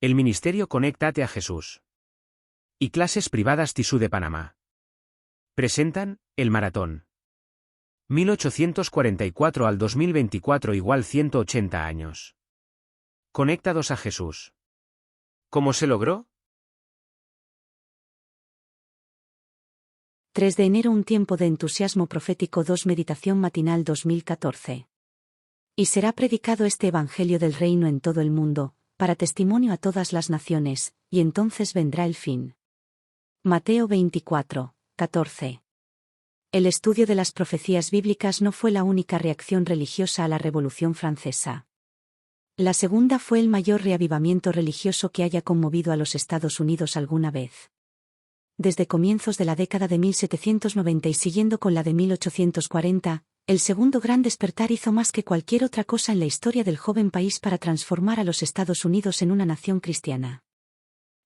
El Ministerio Conéctate a Jesús. Y clases privadas TISU de Panamá. Presentan, el maratón. 1844 al 2024 = 180 años. Conectados a Jesús. ¿Cómo se logró? 3 de enero Un tiempo de entusiasmo profético 2 Meditación matinal 2014. Y será predicado este Evangelio del Reino en todo el mundo, para testimonio a todas las naciones, y entonces vendrá el fin. Mateo 24, 14. El estudio de las profecías bíblicas no fue la única reacción religiosa a la Revolución Francesa. La segunda fue el mayor reavivamiento religioso que haya conmovido a los Estados Unidos alguna vez. Desde comienzos de la década de 1790 y siguiendo con la de 1840, el segundo gran despertar hizo más que cualquier otra cosa en la historia del joven país para transformar a los Estados Unidos en una nación cristiana.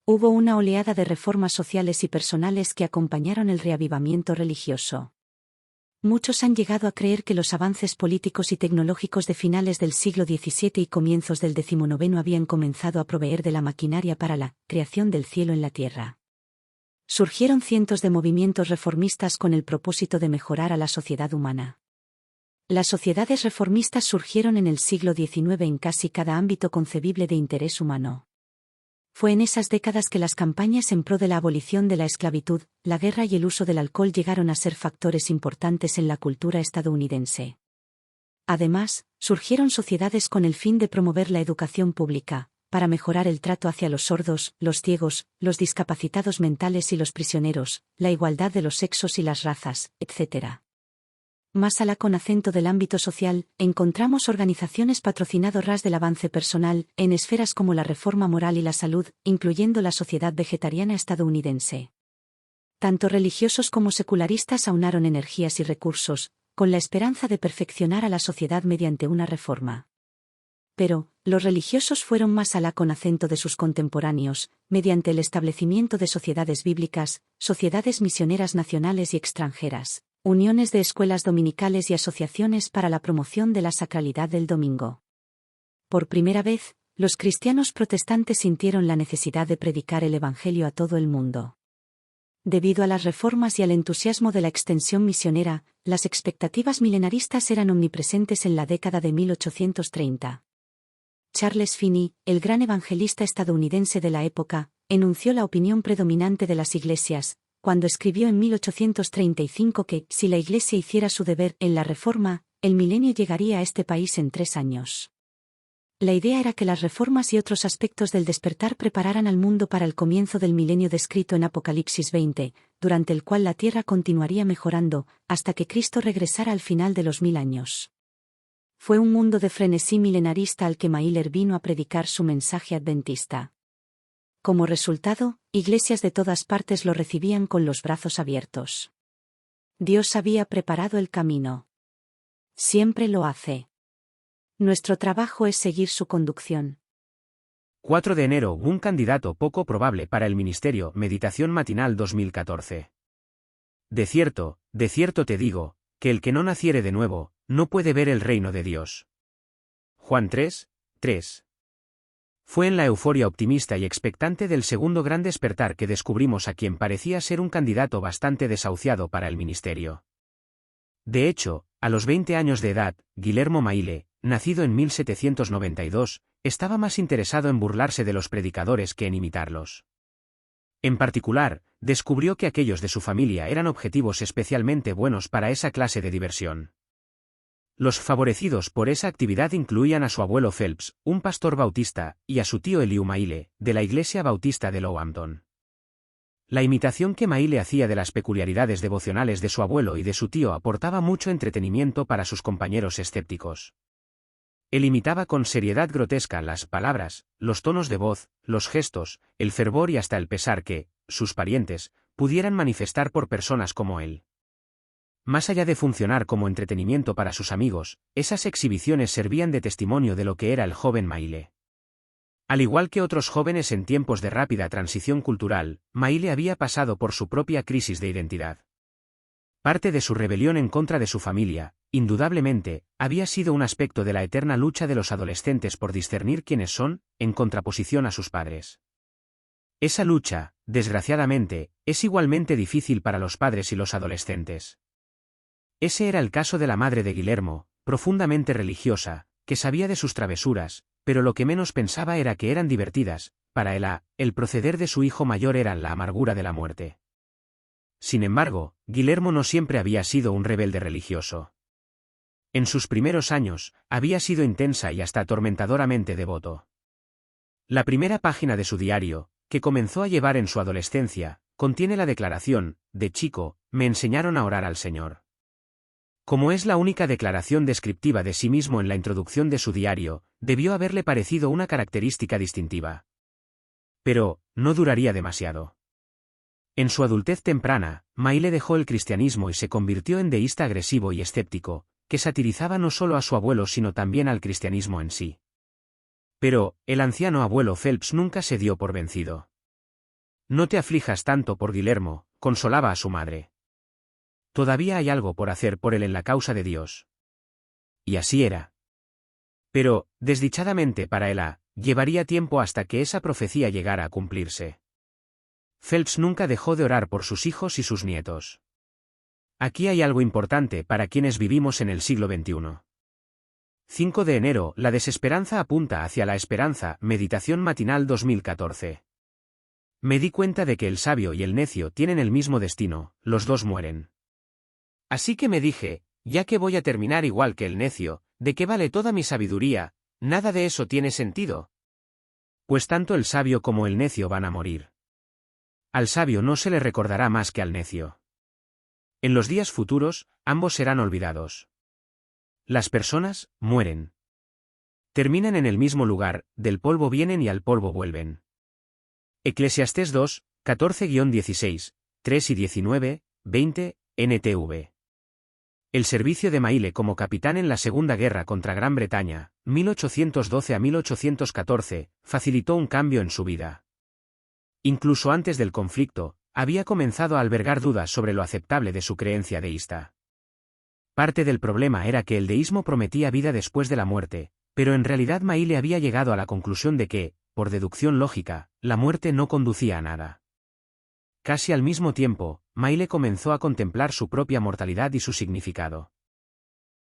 Hubo una oleada de reformas sociales y personales que acompañaron el reavivamiento religioso. Muchos han llegado a creer que los avances políticos y tecnológicos de finales del siglo XVII y comienzos del XIX habían comenzado a proveer de la maquinaria para la creación del cielo en la tierra. Surgieron cientos de movimientos reformistas con el propósito de mejorar a la sociedad humana. Las sociedades reformistas surgieron en el siglo XIX en casi cada ámbito concebible de interés humano. Fue en esas décadas que las campañas en pro de la abolición de la esclavitud, la guerra y el uso del alcohol llegaron a ser factores importantes en la cultura estadounidense. Además, surgieron sociedades con el fin de promover la educación pública, para mejorar el trato hacia los sordos, los ciegos, los discapacitados mentales y los prisioneros, la igualdad de los sexos y las razas, etc. Más allá con acento del ámbito social, encontramos organizaciones patrocinadoras del avance personal, en esferas como la reforma moral y la salud, incluyendo la Sociedad Vegetariana Estadounidense. Tanto religiosos como secularistas aunaron energías y recursos, con la esperanza de perfeccionar a la sociedad mediante una reforma. Pero, los religiosos fueron más allá con acento de sus contemporáneos, mediante el establecimiento de sociedades bíblicas, sociedades misioneras nacionales y extranjeras, uniones de escuelas dominicales y asociaciones para la promoción de la sacralidad del domingo. Por primera vez, los cristianos protestantes sintieron la necesidad de predicar el Evangelio a todo el mundo. Debido a las reformas y al entusiasmo de la extensión misionera, las expectativas milenaristas eran omnipresentes en la década de 1830. Charles Finney, el gran evangelista estadounidense de la época, enunció la opinión predominante de las iglesias, cuando escribió en 1835 que, si la Iglesia hiciera su deber en la Reforma, el milenio llegaría a este país en 3 años. La idea era que las reformas y otros aspectos del despertar prepararan al mundo para el comienzo del milenio descrito en Apocalipsis 20, durante el cual la tierra continuaría mejorando, hasta que Cristo regresara al final de los 1000 años. Fue un mundo de frenesí milenarista al que Mailer vino a predicar su mensaje adventista. Como resultado, iglesias de todas partes lo recibían con los brazos abiertos. Dios había preparado el camino. Siempre lo hace. Nuestro trabajo es seguir su conducción. 4 de enero Un candidato poco probable para el ministerio Meditación matinal 2014. De cierto te digo, que el que no naciere de nuevo, no puede ver el reino de Dios. Juan 3, 3. Fue en la euforia optimista y expectante del segundo gran despertar que descubrimos a quien parecía ser un candidato bastante desahuciado para el ministerio. De hecho, a los 20 años de edad, Guillermo Maile, nacido en 1792, estaba más interesado en burlarse de los predicadores que en imitarlos. En particular, descubrió que aquellos de su familia eran objetivos especialmente buenos para esa clase de diversión. Los favorecidos por esa actividad incluían a su abuelo Phelps, un pastor bautista, y a su tío Elihu Maile, de la Iglesia Bautista de Lowhampton. La imitación que Maile hacía de las peculiaridades devocionales de su abuelo y de su tío aportaba mucho entretenimiento para sus compañeros escépticos. Él imitaba con seriedad grotesca las palabras, los tonos de voz, los gestos, el fervor y hasta el pesar que, sus parientes, pudieran manifestar por personas como él. Más allá de funcionar como entretenimiento para sus amigos, esas exhibiciones servían de testimonio de lo que era el joven Maile. Al igual que otros jóvenes en tiempos de rápida transición cultural, Maile había pasado por su propia crisis de identidad. Parte de su rebelión en contra de su familia, indudablemente, había sido un aspecto de la eterna lucha de los adolescentes por discernir quiénes son, en contraposición a sus padres. Esa lucha, desgraciadamente, es igualmente difícil para los padres y los adolescentes. Ese era el caso de la madre de Guillermo, profundamente religiosa, que sabía de sus travesuras, pero lo que menos pensaba era que eran divertidas. Para ella, el proceder de su hijo mayor era la amargura de la muerte. Sin embargo, Guillermo no siempre había sido un rebelde religioso. En sus primeros años, había sido intensa y hasta atormentadoramente devoto. La primera página de su diario, que comenzó a llevar en su adolescencia, contiene la declaración: de chico, me enseñaron a orar al Señor. Como es la única declaración descriptiva de sí mismo en la introducción de su diario, debió haberle parecido una característica distintiva. Pero, no duraría demasiado. En su adultez temprana, Maile dejó el cristianismo y se convirtió en deísta agresivo y escéptico, que satirizaba no solo a su abuelo sino también al cristianismo en sí. Pero, el anciano abuelo Phelps nunca se dio por vencido. No te aflijas tanto por Guillermo, consolaba a su madre. Todavía hay algo por hacer por él en la causa de Dios. Y así era. Pero, desdichadamente para ella, llevaría tiempo hasta que esa profecía llegara a cumplirse. Phelps nunca dejó de orar por sus hijos y sus nietos. Aquí hay algo importante para quienes vivimos en el siglo XXI. 5 de enero, la desesperanza apunta hacia la esperanza, meditación matinal 2014. Me di cuenta de que el sabio y el necio tienen el mismo destino, los dos mueren. Así que me dije, ya que voy a terminar igual que el necio, ¿de qué vale toda mi sabiduría? Nada de eso tiene sentido. Pues tanto el sabio como el necio van a morir. Al sabio no se le recordará más que al necio. En los días futuros, ambos serán olvidados. Las personas mueren. Terminan en el mismo lugar, del polvo vienen y al polvo vuelven. Eclesiastés 2, 14-16, 3 y 19, 20, NTV. El servicio de Maile como capitán en la Segunda Guerra contra Gran Bretaña, 1812 a 1814, facilitó un cambio en su vida. Incluso antes del conflicto, había comenzado a albergar dudas sobre lo aceptable de su creencia deísta. Parte del problema era que el deísmo prometía vida después de la muerte, pero en realidad Maile había llegado a la conclusión de que, por deducción lógica, la muerte no conducía a nada. Casi al mismo tiempo, Maile comenzó a contemplar su propia mortalidad y su significado.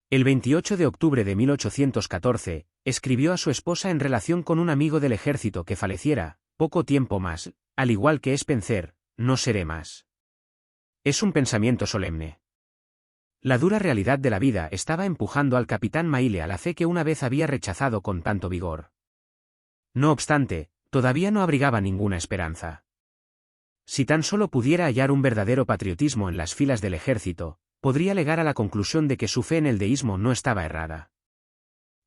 El 28 de octubre de 1814, escribió a su esposa en relación con un amigo del ejército que falleciera: poco tiempo más, al igual que Spencer, no seré más. Es un pensamiento solemne. La dura realidad de la vida estaba empujando al capitán Maile a la fe que una vez había rechazado con tanto vigor. No obstante, todavía no abrigaba ninguna esperanza. Si tan solo pudiera hallar un verdadero patriotismo en las filas del ejército, podría llegar a la conclusión de que su fe en el deísmo no estaba errada.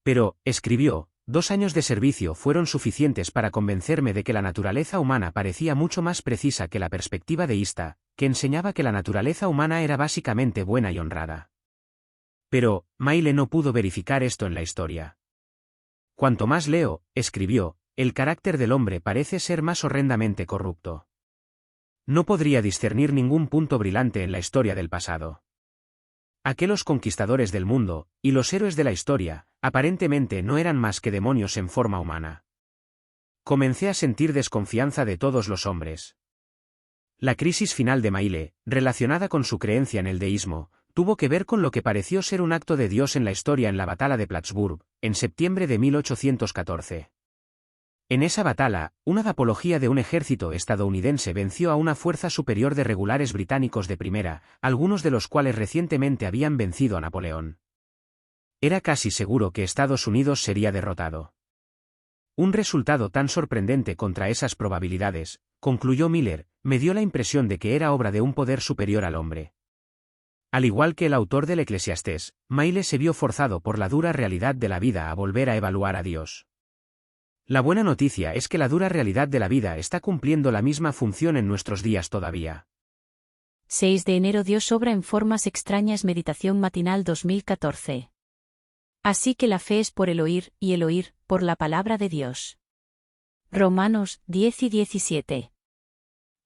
Pero, escribió, 2 años de servicio fueron suficientes para convencerme de que la naturaleza humana parecía mucho más precisa que la perspectiva deísta, que enseñaba que la naturaleza humana era básicamente buena y honrada. Pero, Maile no pudo verificar esto en la historia. Cuanto más leo, escribió, el carácter del hombre parece ser más horrendamente corrupto. No podría discernir ningún punto brillante en la historia del pasado. Aquellos conquistadores del mundo, y los héroes de la historia, aparentemente no eran más que demonios en forma humana. Comencé a sentir desconfianza de todos los hombres. La crisis final de Maile, relacionada con su creencia en el deísmo, tuvo que ver con lo que pareció ser un acto de Dios en la historia en la batalla de Plattsburgh, en septiembre de 1814. En esa batalla, una apología de un ejército estadounidense venció a una fuerza superior de regulares británicos de primera, algunos de los cuales recientemente habían vencido a Napoleón. Era casi seguro que Estados Unidos sería derrotado. Un resultado tan sorprendente contra esas probabilidades, concluyó Miller, me dio la impresión de que era obra de un poder superior al hombre. Al igual que el autor del Eclesiastés, Maile se vio forzado por la dura realidad de la vida a volver a evaluar a Dios. La buena noticia es que la dura realidad de la vida está cumpliendo la misma función en nuestros días todavía. 6 de enero Dios obra en formas extrañas. Meditación matinal 2014. Así que la fe es por el oír, y el oír, por la palabra de Dios. Romanos 10 y 17.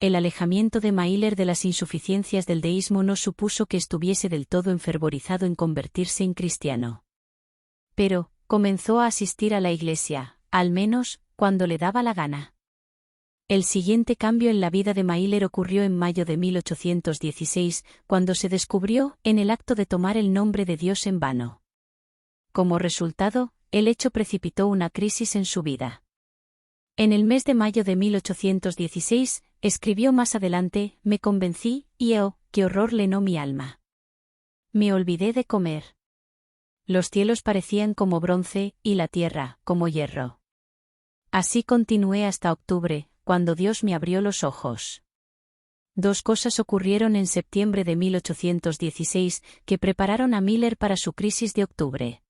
El alejamiento de Mailer de las insuficiencias del deísmo no supuso que estuviese del todo enfervorizado en convertirse en cristiano. Pero, comenzó a asistir a la iglesia, al menos, cuando le daba la gana. El siguiente cambio en la vida de Mailer ocurrió en mayo de 1816, cuando se descubrió, en el acto de tomar el nombre de Dios en vano. Como resultado, el hecho precipitó una crisis en su vida. En el mes de mayo de 1816, escribió más adelante: me convencí, y oh, qué horror llenó mi alma. Me olvidé de comer. Los cielos parecían como bronce, y la tierra, como hierro. Así continué hasta octubre, cuando Dios me abrió los ojos. Dos cosas ocurrieron en septiembre de 1816 que prepararon a Miller para su crisis de octubre.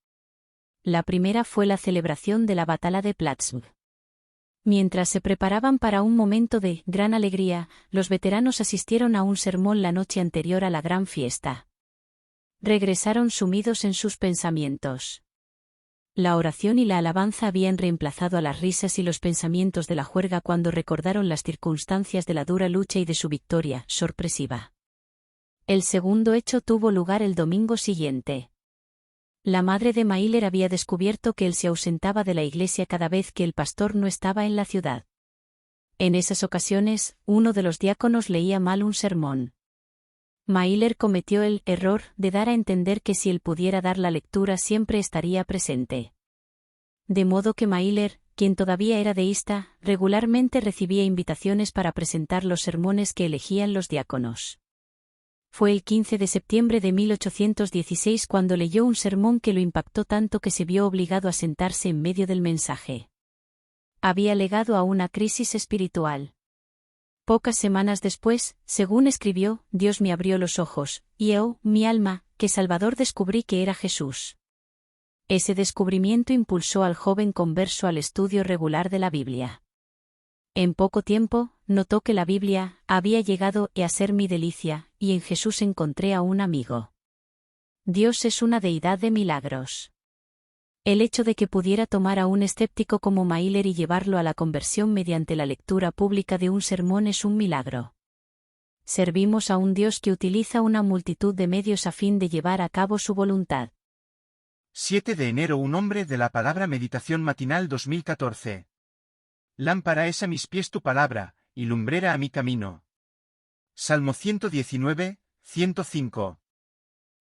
La primera fue la celebración de la batalla de Plattsburgh. Mientras se preparaban para un momento de gran alegría, los veteranos asistieron a un sermón la noche anterior a la gran fiesta. Regresaron sumidos en sus pensamientos. La oración y la alabanza habían reemplazado a las risas y los pensamientos de la juerga cuando recordaron las circunstancias de la dura lucha y de su victoria sorpresiva. El segundo hecho tuvo lugar el domingo siguiente. La madre de Mailer había descubierto que él se ausentaba de la iglesia cada vez que el pastor no estaba en la ciudad. En esas ocasiones, uno de los diáconos leía mal un sermón. Mailer cometió el error de dar a entender que si él pudiera dar la lectura siempre estaría presente. De modo que Mailer, quien todavía era deísta, regularmente recibía invitaciones para presentar los sermones que elegían los diáconos. Fue el 15 de septiembre de 1816 cuando leyó un sermón que lo impactó tanto que se vio obligado a sentarse en medio del mensaje. Había legado a una crisis espiritual. Pocas semanas después, según escribió, Dios me abrió los ojos, y oh, mi alma, que Salvador descubrí que era Jesús. Ese descubrimiento impulsó al joven converso al estudio regular de la Biblia. En poco tiempo, notó que la Biblia había llegado a ser mi delicia, y en Jesús encontré a un amigo. Dios es una deidad de milagros. El hecho de que pudiera tomar a un escéptico como Mailer y llevarlo a la conversión mediante la lectura pública de un sermón es un milagro. Servimos a un Dios que utiliza una multitud de medios a fin de llevar a cabo su voluntad. 7 de enero. Un hombre de la palabra. Meditación matinal 2014. Lámpara es a mis pies tu palabra, y lumbrera a mi camino. Salmo 119, 105.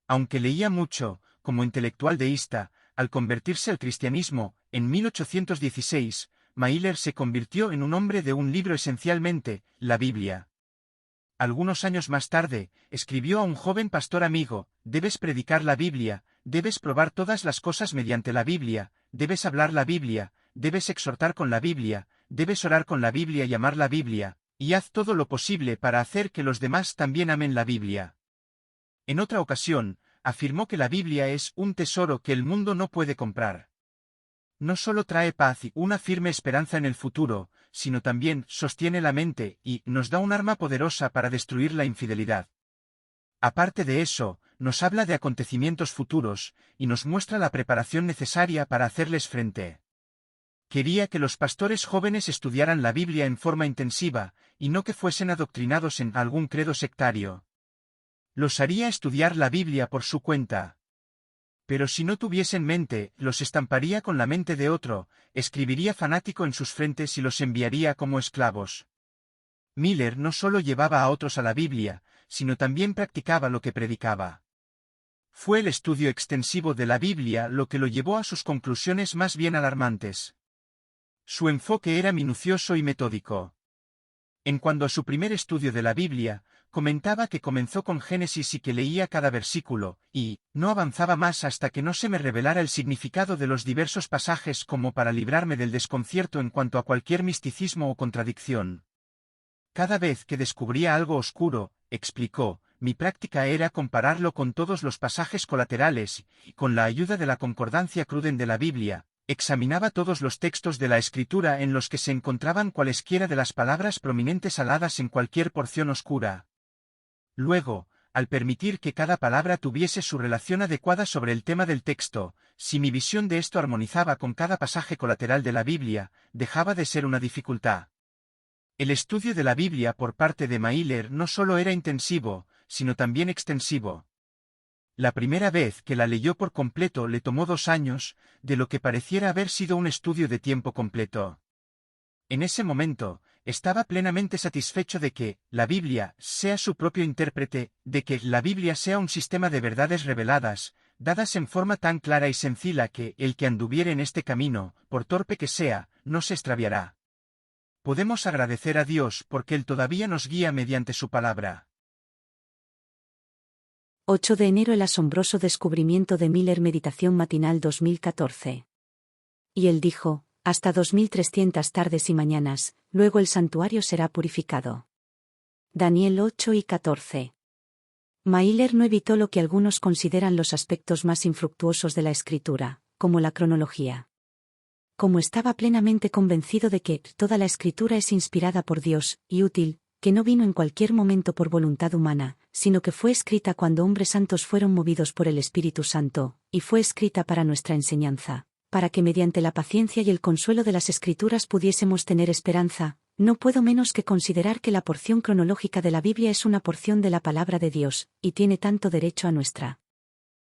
Aunque leía mucho, como intelectual deísta, al convertirse al cristianismo, en 1816, Mailer se convirtió en un hombre de un libro esencialmente, la Biblia. Algunos años más tarde, escribió a un joven pastor amigo: debes predicar la Biblia, debes probar todas las cosas mediante la Biblia, debes hablar la Biblia, debes exhortar con la Biblia, debes orar con la Biblia y amar la Biblia, y haz todo lo posible para hacer que los demás también amen la Biblia. En otra ocasión, afirmó que la Biblia es un tesoro que el mundo no puede comprar. No solo trae paz y una firme esperanza en el futuro, sino también sostiene la mente y nos da un arma poderosa para destruir la infidelidad. Aparte de eso, nos habla de acontecimientos futuros, y nos muestra la preparación necesaria para hacerles frente. Quería que los pastores jóvenes estudiaran la Biblia en forma intensiva, y no que fuesen adoctrinados en algún credo sectario. Los haría estudiar la Biblia por su cuenta. Pero si no tuviesen mente, los estamparía con la mente de otro, escribiría fanático en sus frentes y los enviaría como esclavos. Miller no solo llevaba a otros a la Biblia, sino también practicaba lo que predicaba. Fue el estudio extensivo de la Biblia lo que lo llevó a sus conclusiones más bien alarmantes. Su enfoque era minucioso y metódico. En cuanto a su primer estudio de la Biblia, comentaba que comenzó con Génesis y que leía cada versículo, y no avanzaba más hasta que no se me revelara el significado de los diversos pasajes como para librarme del desconcierto en cuanto a cualquier misticismo o contradicción. Cada vez que descubría algo oscuro, explicó, mi práctica era compararlo con todos los pasajes colaterales, y con la ayuda de la concordancia Cruden de la Biblia, examinaba todos los textos de la Escritura en los que se encontraban cualesquiera de las palabras prominentes aladas en cualquier porción oscura. Luego, al permitir que cada palabra tuviese su relación adecuada sobre el tema del texto, si mi visión de esto armonizaba con cada pasaje colateral de la Biblia, dejaba de ser una dificultad. El estudio de la Biblia por parte de Mailer no solo era intensivo, sino también extensivo. La primera vez que la leyó por completo le tomó 2 años, de lo que pareciera haber sido un estudio de tiempo completo. En ese momento, estaba plenamente satisfecho de que la Biblia sea su propio intérprete, de que la Biblia sea un sistema de verdades reveladas, dadas en forma tan clara y sencilla que el que anduviere en este camino, por torpe que sea, no se extraviará. Podemos agradecer a Dios porque Él todavía nos guía mediante su palabra. 8 de enero. El asombroso descubrimiento de Miller. Meditación matinal 2014. Y él dijo: hasta 2300 tardes y mañanas, luego el santuario será purificado. Daniel 8 y 14. Mailer no evitó lo que algunos consideran los aspectos más infructuosos de la escritura, como la cronología. Como estaba plenamente convencido de que toda la escritura es inspirada por Dios, y útil, que no vino en cualquier momento por voluntad humana, sino que fue escrita cuando hombres santos fueron movidos por el Espíritu Santo, y fue escrita para nuestra enseñanza, para que mediante la paciencia y el consuelo de las Escrituras pudiésemos tener esperanza, no puedo menos que considerar que la porción cronológica de la Biblia es una porción de la palabra de Dios, y tiene tanto derecho a nuestra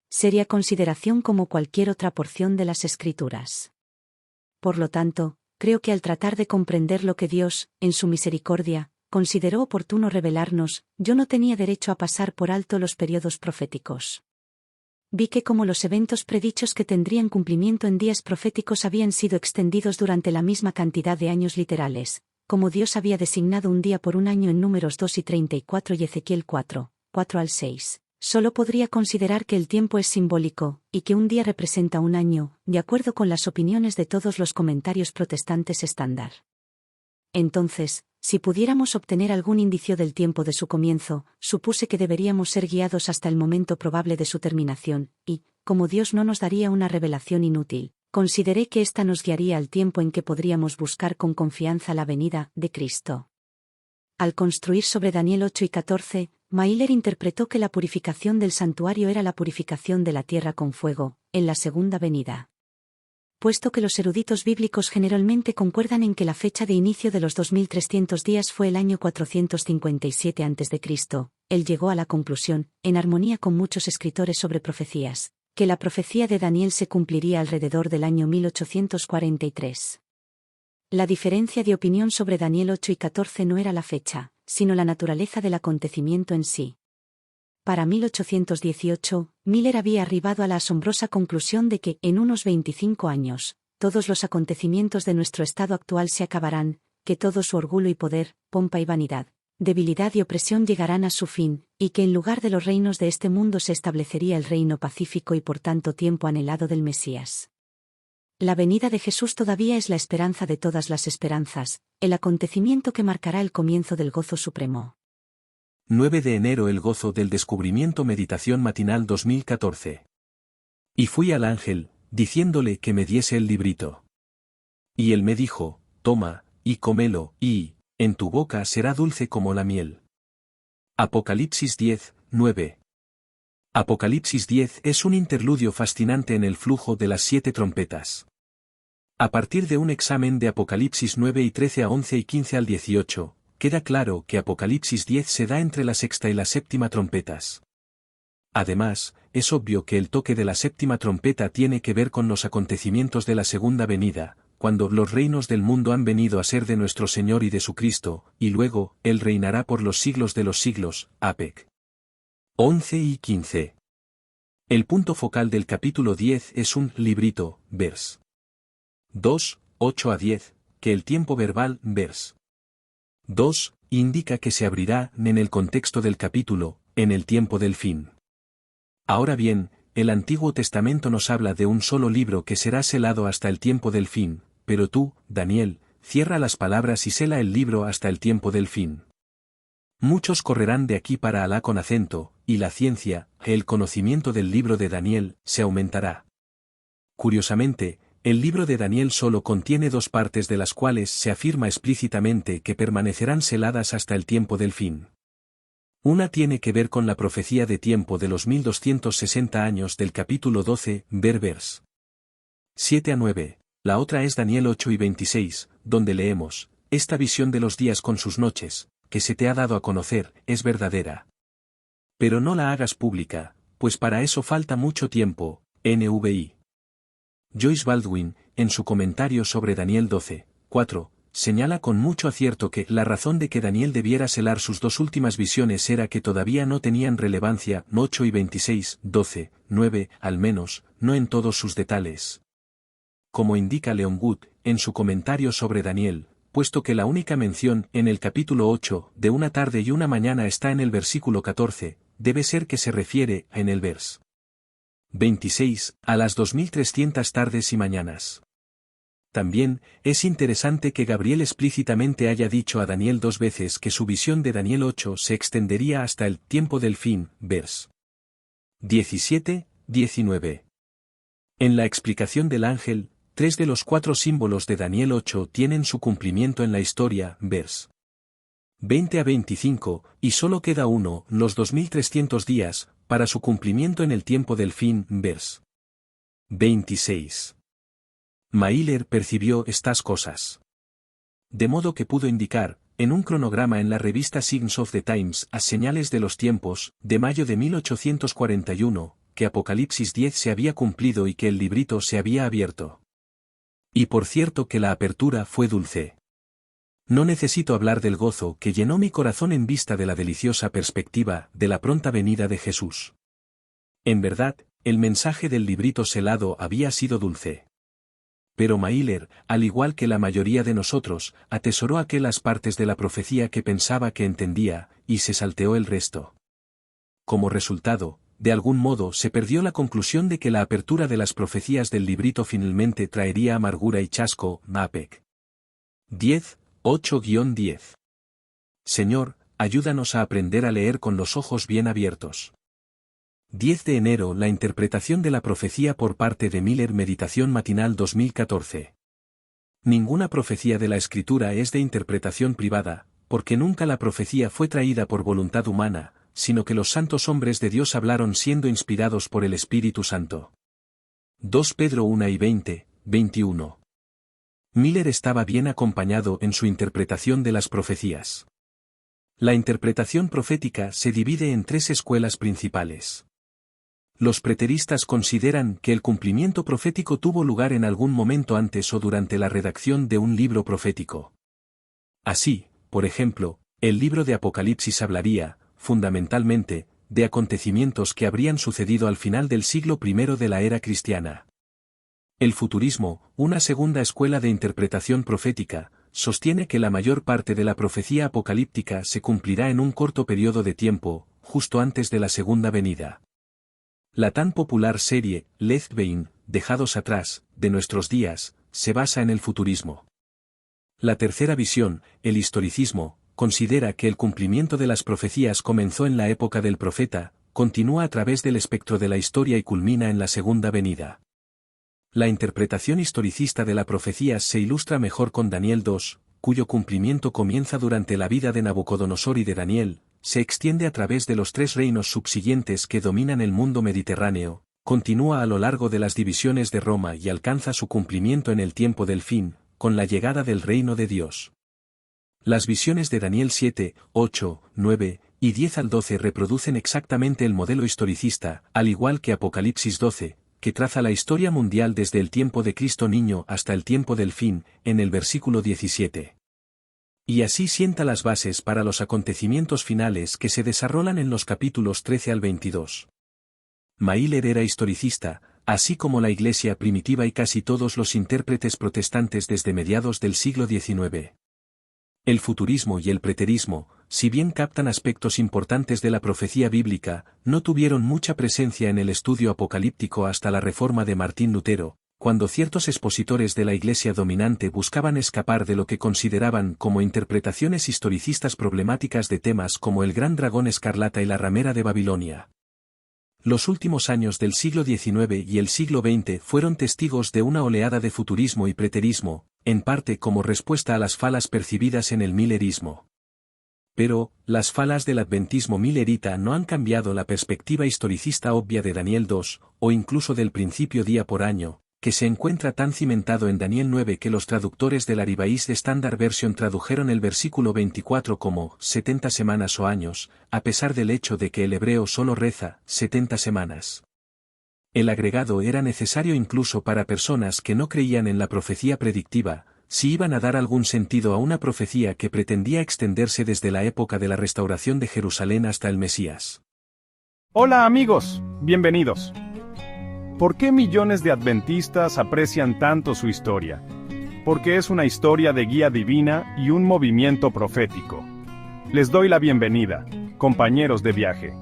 seria consideración como cualquier otra porción de las Escrituras. Por lo tanto, creo que al tratar de comprender lo que Dios, en su misericordia, consideró oportuno revelarnos, yo no tenía derecho a pasar por alto los periodos proféticos. Vi que como los eventos predichos que tendrían cumplimiento en días proféticos habían sido extendidos durante la misma cantidad de años literales, como Dios había designado un día por un año en Números 2 y 34 y Ezequiel 4, 4 al 6, solo podría considerar que el tiempo es simbólico, y que un día representa un año, de acuerdo con las opiniones de todos los comentarios protestantes estándar. Entonces, si pudiéramos obtener algún indicio del tiempo de su comienzo, supuse que deberíamos ser guiados hasta el momento probable de su terminación, y, como Dios no nos daría una revelación inútil, consideré que ésta nos guiaría al tiempo en que podríamos buscar con confianza la venida de Cristo. Al construir sobre Daniel 8 y 14, Mailer interpretó que la purificación del santuario era la purificación de la tierra con fuego, en la segunda venida. Puesto que los eruditos bíblicos generalmente concuerdan en que la fecha de inicio de los 2300 días fue el año 457 a.C., él llegó a la conclusión, en armonía con muchos escritores sobre profecías, que la profecía de Daniel se cumpliría alrededor del año 1843. La diferencia de opinión sobre Daniel 8 y 14 no era la fecha, sino la naturaleza del acontecimiento en sí. Para 1818, Miller había arribado a la asombrosa conclusión de que, en unos 25 años, todos los acontecimientos de nuestro estado actual se acabarán, que todo su orgullo y poder, pompa y vanidad, debilidad y opresión llegarán a su fin, y que en lugar de los reinos de este mundo se establecería el reino pacífico y por tanto tiempo anhelado del Mesías. La venida de Jesús todavía es la esperanza de todas las esperanzas, el acontecimiento que marcará el comienzo del gozo supremo. 9 de enero. El gozo del descubrimiento. Meditación matinal 2014. Y fui al ángel, diciéndole que me diese el librito. Y él me dijo: toma, y cómelo, y, en tu boca será dulce como la miel. Apocalipsis 10, 9. Apocalipsis 10 es un interludio fascinante en el flujo de las 7 trompetas. A partir de un examen de Apocalipsis 9 y 13 a 11 y 15 al 18, queda claro que Apocalipsis 10 se da entre la sexta y la séptima trompetas. Además, es obvio que el toque de la séptima trompeta tiene que ver con los acontecimientos de la segunda venida, cuando los reinos del mundo han venido a ser de nuestro Señor y de su Cristo, y luego, Él reinará por los siglos de los siglos. Apec. 11 y 15. El punto focal del capítulo 10 es un librito, vers. 2, 8 a 10, que el tiempo verbal, vers. 2, indica que se abrirá, en el contexto del capítulo, en el tiempo del fin. Ahora bien, el Antiguo Testamento nos habla de un solo libro que será selado hasta el tiempo del fin, pero tú, Daniel, cierra las palabras y sela el libro hasta el tiempo del fin. Muchos correrán de aquí para allá con acento, y la ciencia, el conocimiento del libro de Daniel, se aumentará. Curiosamente, el libro de Daniel solo contiene 2 partes de las cuales se afirma explícitamente que permanecerán seladas hasta el tiempo del fin. Una tiene que ver con la profecía de tiempo de los 1260 años del capítulo 12, vers. 7 a 9, la otra es Daniel 8 y 26, donde leemos: esta visión de los días con sus noches, que se te ha dado a conocer, es verdadera. Pero no la hagas pública, pues para eso falta mucho tiempo. NVI. Joyce Baldwin, en su comentario sobre Daniel 12:4, señala con mucho acierto que la razón de que Daniel debiera celar sus dos últimas visiones era que todavía no tenían relevancia, 8 y 26, 12:9, al menos, no en todos sus detalles. Como indica Leon Wood, en su comentario sobre Daniel, puesto que la única mención en el capítulo 8 de una tarde y una mañana está en el versículo 14, debe ser que se refiere, en el vers. 26, a las 2300 tardes y mañanas. También, es interesante que Gabriel explícitamente haya dicho a Daniel 2 veces que su visión de Daniel 8 se extendería hasta el tiempo del fin, vers. 17, 19. En la explicación del ángel, 3 de los 4 símbolos de Daniel 8 tienen su cumplimiento en la historia, vers. 20 a 25, y solo queda uno, los 2300 días, para su cumplimiento en el tiempo del fin, vers. 26. Mailer percibió estas cosas. De modo que pudo indicar, en un cronograma en la revista Signs of the Times, a señales de los tiempos, de mayo de 1841, que Apocalipsis 10 se había cumplido y que el librito se había abierto. Y por cierto que la apertura fue dulce. No necesito hablar del gozo que llenó mi corazón en vista de la deliciosa perspectiva de la pronta venida de Jesús. En verdad, el mensaje del librito selado había sido dulce. Pero Mailer, al igual que la mayoría de nosotros, atesoró aquellas partes de la profecía que pensaba que entendía, y se salteó el resto. Como resultado, de algún modo se perdió la conclusión de que la apertura de las profecías del librito finalmente traería amargura y chasco, Mapec. 10, 8-10. Señor, ayúdanos a aprender a leer con los ojos bien abiertos. 10 de enero La interpretación de la profecía por parte de Miller Meditación matinal 2014. Ninguna profecía de la Escritura es de interpretación privada, porque nunca la profecía fue traída por voluntad humana, sino que los santos hombres de Dios hablaron siendo inspirados por el Espíritu Santo. 2 Pedro 1 y 20, 21. Miller estaba bien acompañado en su interpretación de las profecías. La interpretación profética se divide en 3 escuelas principales. Los preteristas consideran que el cumplimiento profético tuvo lugar en algún momento antes o durante la redacción de un libro profético. Así, por ejemplo, el libro de Apocalipsis hablaría, fundamentalmente, de acontecimientos que habrían sucedido al final del siglo I de la era cristiana. El futurismo, una segunda escuela de interpretación profética, sostiene que la mayor parte de la profecía apocalíptica se cumplirá en un corto periodo de tiempo, justo antes de la segunda venida. La tan popular serie, Left Behind, Dejados atrás, de nuestros días, se basa en el futurismo. La tercera visión, el historicismo, considera que el cumplimiento de las profecías comenzó en la época del profeta, continúa a través del espectro de la historia y culmina en la segunda venida. La interpretación historicista de la profecía se ilustra mejor con Daniel 2, cuyo cumplimiento comienza durante la vida de Nabucodonosor y de Daniel, se extiende a través de los 3 reinos subsiguientes que dominan el mundo mediterráneo, continúa a lo largo de las divisiones de Roma y alcanza su cumplimiento en el tiempo del fin, con la llegada del reino de Dios. Las visiones de Daniel 7, 8, 9 y 10 al 12 reproducen exactamente el modelo historicista, al igual que Apocalipsis 12, que traza la historia mundial desde el tiempo de Cristo niño hasta el tiempo del fin, en el versículo 17. Y así sienta las bases para los acontecimientos finales que se desarrollan en los capítulos 13 al 22. Mailer era historicista, así como la Iglesia primitiva y casi todos los intérpretes protestantes desde mediados del siglo XIX. El futurismo y el preterismo, si bien captan aspectos importantes de la profecía bíblica, no tuvieron mucha presencia en el estudio apocalíptico hasta la reforma de Martín Lutero, cuando ciertos expositores de la Iglesia dominante buscaban escapar de lo que consideraban como interpretaciones historicistas problemáticas de temas como el gran dragón escarlata y la ramera de Babilonia. Los últimos años del siglo XIX y el siglo XX fueron testigos de una oleada de futurismo y preterismo, en parte como respuesta a las falas percibidas en el millerismo. Pero, las falas del adventismo millerita no han cambiado la perspectiva historicista obvia de Daniel 2, o incluso del principio día por año, que se encuentra tan cimentado en Daniel 9 que los traductores del Revised Standard Version tradujeron el versículo 24 como 70 semanas o años, a pesar del hecho de que el hebreo solo reza 70 semanas. El agregado era necesario incluso para personas que no creían en la profecía predictiva, si iban a dar algún sentido a una profecía que pretendía extenderse desde la época de la restauración de Jerusalén hasta el Mesías. Hola amigos, bienvenidos. ¿Por qué millones de adventistas aprecian tanto su historia? Porque es una historia de guía divina y un movimiento profético. Les doy la bienvenida, compañeros de viaje.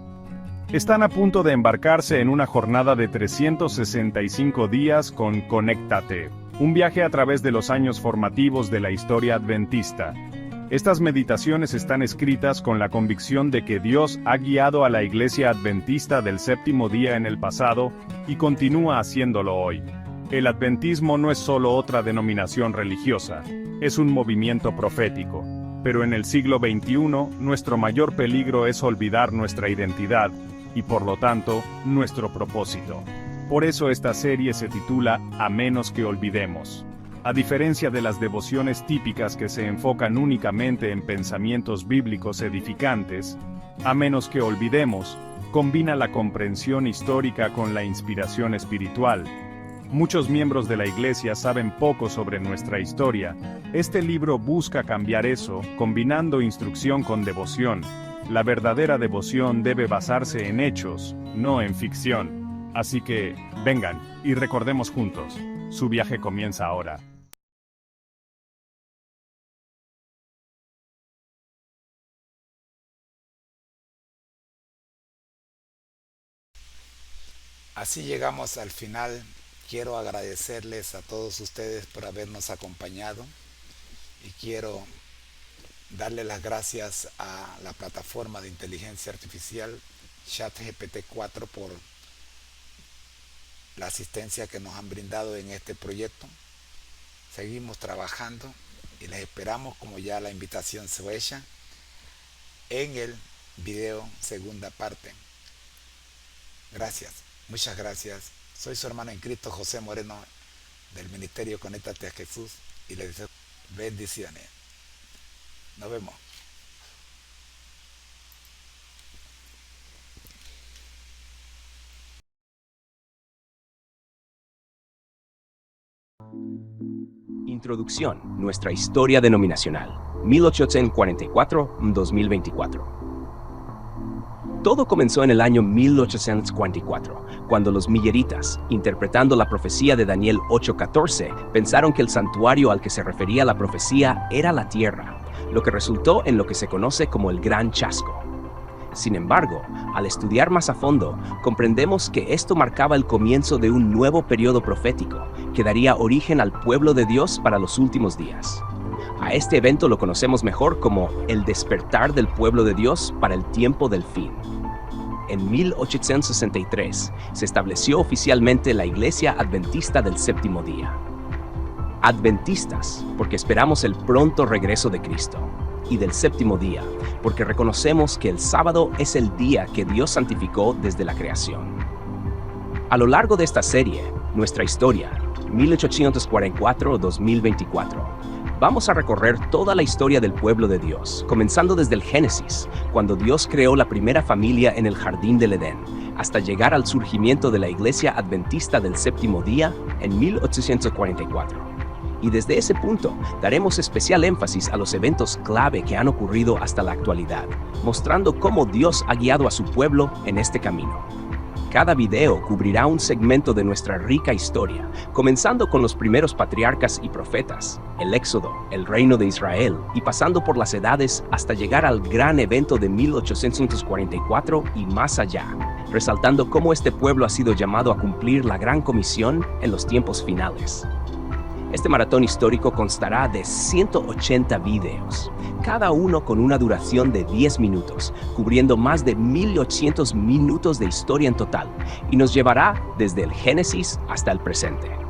Están a punto de embarcarse en una jornada de 365 días con Conéctate, un viaje a través de los años formativos de la historia adventista. Estas meditaciones están escritas con la convicción de que Dios ha guiado a la Iglesia Adventista del Séptimo Día en el pasado y continúa haciéndolo hoy. El adventismo no es solo otra denominación religiosa, es un movimiento profético. Pero en el siglo XXI, nuestro mayor peligro es olvidar nuestra identidad y por lo tanto, nuestro propósito. Por eso esta serie se titula A menos que olvidemos. A diferencia de las devociones típicas que se enfocan únicamente en pensamientos bíblicos edificantes, A menos que olvidemos, combina la comprensión histórica con la inspiración espiritual. Muchos miembros de la Iglesia saben poco sobre nuestra historia. Este libro busca cambiar eso, combinando instrucción con devoción. La verdadera devoción debe basarse en hechos, no en ficción. Así que, vengan, y recordemos juntos. Su viaje comienza ahora. Así llegamos al final. Quiero agradecerles a todos ustedes por habernos acompañado y quiero darle las gracias a la plataforma de inteligencia artificial ChatGPT 4 por la asistencia que nos han brindado en este proyecto. Seguimos trabajando y les esperamos, como ya la invitación se fue hecha, en el video segunda parte. Gracias, muchas gracias. Soy su hermano en Cristo, José Moreno, del Ministerio Conéctate a Jesús, y les deseo bendiciones. Nos vemos. Introducción, nuestra historia denominacional, 1844-2024. Todo comenzó en el año 1844, cuando los milleritas, interpretando la profecía de Daniel 8:14, pensaron que el santuario al que se refería la profecía era la tierra, lo que resultó en lo que se conoce como el Gran Chasco. Sin embargo, al estudiar más a fondo, comprendemos que esto marcaba el comienzo de un nuevo periodo profético, que daría origen al pueblo de Dios para los últimos días. A este evento lo conocemos mejor como el despertar del pueblo de Dios para el tiempo del fin. En 1863 se estableció oficialmente la Iglesia Adventista del Séptimo Día. Adventistas, porque esperamos el pronto regreso de Cristo, y del séptimo día, porque reconocemos que el sábado es el día que Dios santificó desde la creación. A lo largo de esta serie, nuestra historia, 1844-2024, vamos a recorrer toda la historia del pueblo de Dios, comenzando desde el Génesis, cuando Dios creó la primera familia en el jardín del Edén, hasta llegar al surgimiento de la Iglesia Adventista del Séptimo Día en 1844. Y desde ese punto, daremos especial énfasis a los eventos clave que han ocurrido hasta la actualidad, mostrando cómo Dios ha guiado a su pueblo en este camino. Cada video cubrirá un segmento de nuestra rica historia, comenzando con los primeros patriarcas y profetas, el Éxodo, el reino de Israel, y pasando por las edades hasta llegar al gran evento de 1844 y más allá, resaltando cómo este pueblo ha sido llamado a cumplir la gran comisión en los tiempos finales. Este maratón histórico constará de 180 videos, cada uno con una duración de 10 minutos, cubriendo más de 1800 minutos de historia en total, y nos llevará desde el Génesis hasta el presente.